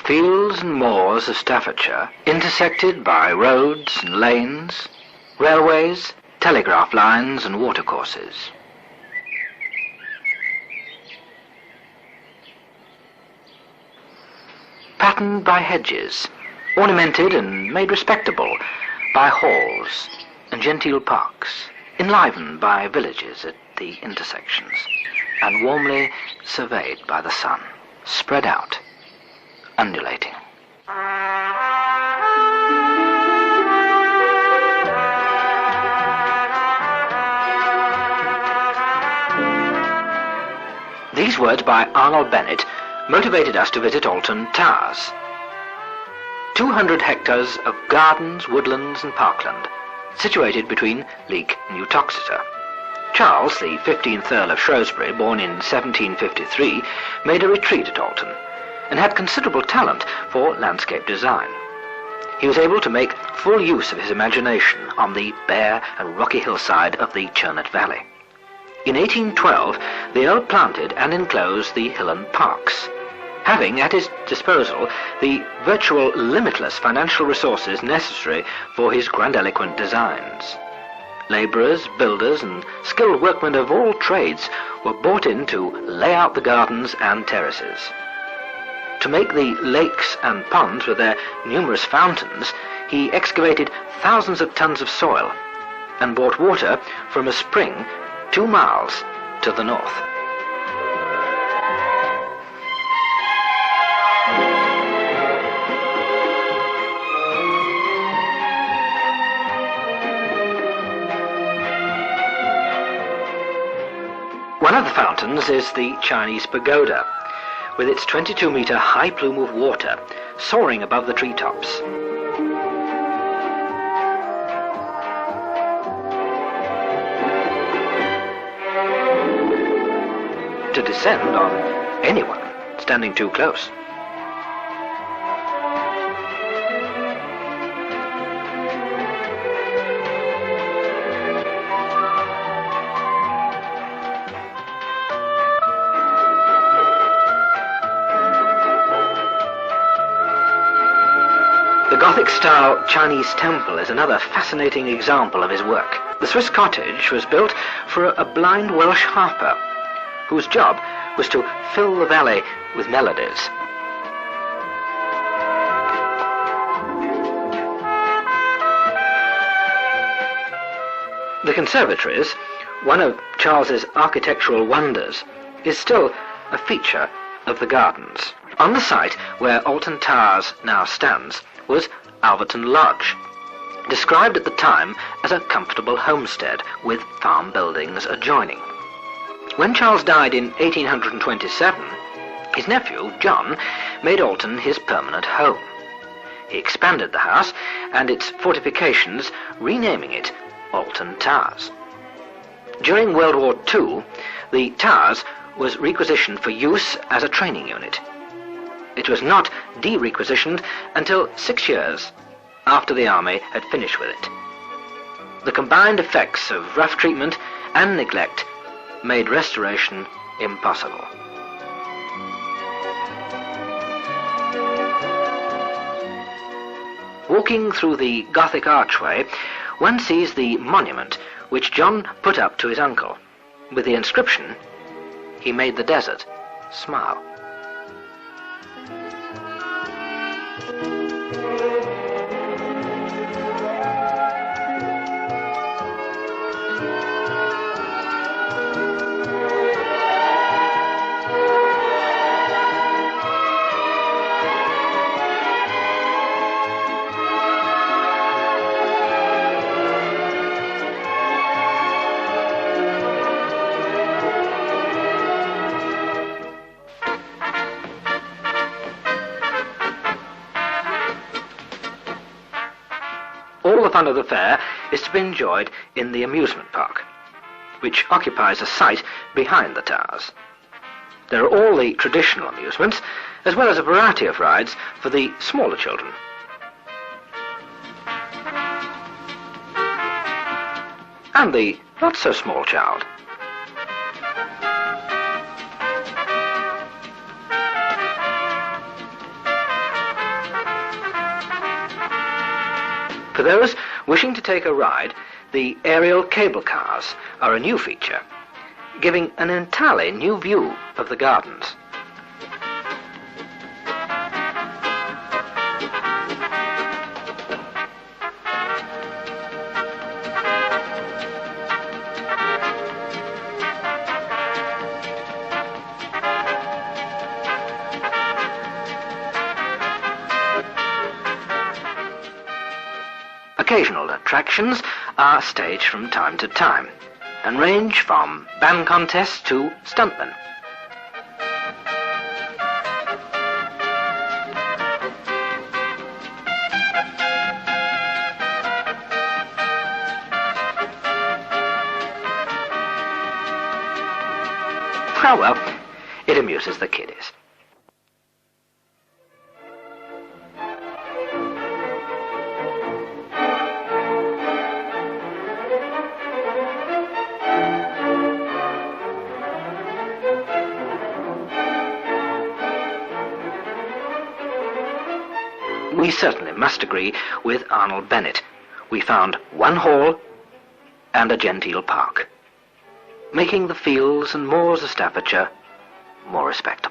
Fields and moors of Staffordshire, intersected by roads and lanes, railways, telegraph lines and watercourses. Patterned by hedges, ornamented and made respectable by halls and genteel parks, enlivened by villages at the intersections, and warmly surveyed by the sun, spread out, undulating. These words by Arnold Bennett motivated us to visit Alton Towers. 200 hectares of gardens, woodlands and parkland, situated between Leek and Uttoxeter. Charles, the 15th Earl of Shrewsbury, born in 1753, made a retreat at Alton, and had considerable talent for landscape design. He was able to make full use of his imagination on the bare and rocky hillside of the Churnet Valley. In 1812, the Earl planted and enclosed the Hillen Parks, having at his disposal the virtual limitless financial resources necessary for his grandiloquent designs. Labourers, builders and skilled workmen of all trades were brought in to lay out the gardens and terraces. To make the lakes and ponds with their numerous fountains, he excavated thousands of tons of soil and brought water from a spring 2 miles to the north. One of the fountains is the Chinese pagoda, with its 22-meter high plume of water soaring above the treetops. To descend on anyone standing too close. The Gothic-style Chinese temple is another fascinating example of his work. The Swiss cottage was built for a blind Welsh harper, whose job was to fill the valley with melodies. The conservatories, one of Charles's architectural wonders, is still a feature of the gardens. On the site where Alton Towers now stands was Alverton Lodge, described at the time as a comfortable homestead with farm buildings adjoining. When Charles died in 1827, his nephew, John, made Alton his permanent home. He expanded the house and its fortifications, renaming it Alton Towers. During World War II, the Towers was requisitioned for use as a training unit. It was not de-requisitioned until 6 years after the army had finished with it. The combined effects of rough treatment and neglect made restoration impossible. Walking through the Gothic archway, one sees the monument which John put up to his uncle, with the inscription, "He made the desert smile." All the fun of the fair is to be enjoyed in the amusement park, which occupies a site behind the towers. There are all the traditional amusements, as well as a variety of rides for the smaller children. And the not-so-small child. For those wishing to take a ride, the aerial cable cars are a new feature, giving an entirely new view of the gardens. Occasional attractions are staged from time to time and range from band contests to stuntmen. Oh well, it amuses the kiddies. We certainly must agree with Arnold Bennett. We found one hall and a genteel park, making the fields and moors of Staffordshire more respectable.